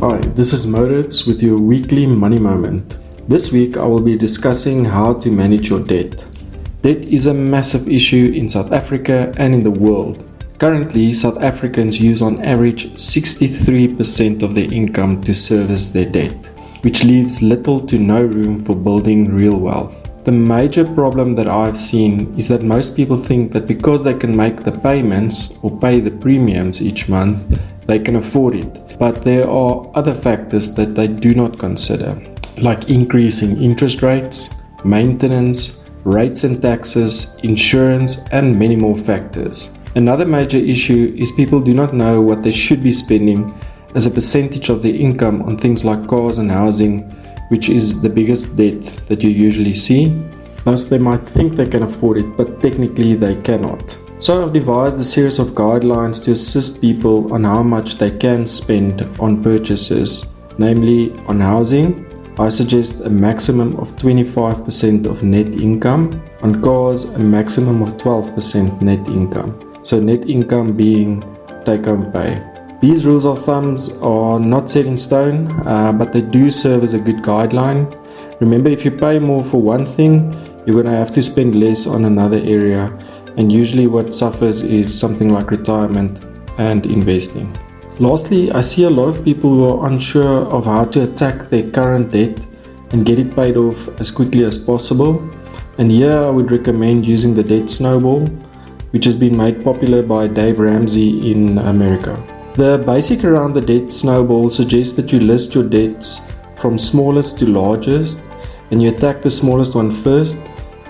Hi, this is Mauritz with your weekly money moment. This week I will be discussing how to manage your debt. Debt is a massive issue in South Africa and in the world. Currently, South Africans use on average 63% of their income to service their debt, which leaves little to no room for building real wealth. The major problem that I've seen is that most people think that because they can make the payments or pay the premiums each month, they can afford it. But there are other factors that they do not consider, like increasing interest rates, maintenance, rates and taxes, insurance, and many more factors. Another major issue is people do not know what they should be spending as a percentage of their income on things like cars and housing, which is the biggest debt that you usually see. Thus, they might think they can afford it, but technically they cannot. So I've devised a series of guidelines to assist people on how much they can spend on purchases. Namely, on housing, I suggest a maximum of 25% of net income. On cars, a maximum of 12% net income. So net income being take-home pay. These rules of thumbs are not set in stone, but they do serve as a good guideline. Remember, if you pay more for one thing, you're going to have to spend less on another area, and usually what suffers is something like retirement and investing. Lastly, I see a lot of people who are unsure of how to attack their current debt and get it paid off as quickly as possible. And here I would recommend using the debt snowball, which has been made popular by Dave Ramsey in America. The basic around the debt snowball suggests that you list your debts from smallest to largest, and you attack the smallest one first,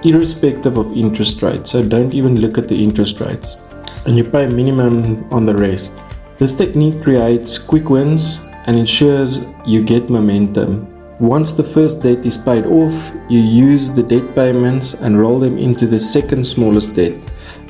irrespective of interest rates. So don't even look at the interest rates, and you pay minimum on the rest. This technique creates quick wins and ensures you get momentum. Once the first debt is paid off, you use the debt payments and roll them into the second smallest debt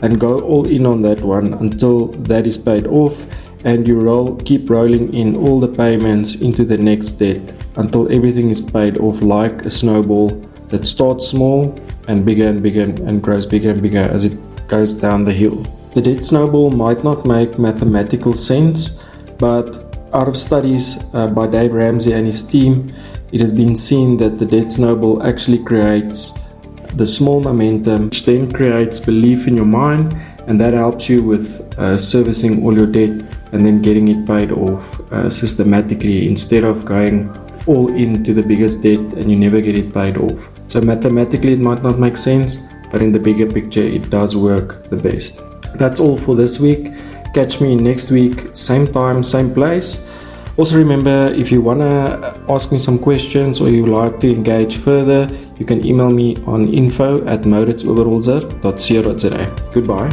and go all in on that one until that is paid off, and you keep rolling in all the payments into the next debt until everything is paid off, like a snowball that starts small and bigger and grows bigger and bigger as it goes down the hill. The debt snowball might not make mathematical sense, but out of studies by Dave Ramsey and his team, it has been seen that the debt snowball actually creates the small momentum, which then creates belief in your mind, and that helps you with servicing all your debt and then getting it paid off systematically, instead of going all into the biggest debt and you never get it paid off. So mathematically it might not make sense, but in the bigger picture it does work the best. That's all for this week. Catch me next week, same time, same place. Also remember, if you want to ask me some questions or you would like to engage further, you can email me on info@mauritzoberholzer.co.za. Goodbye.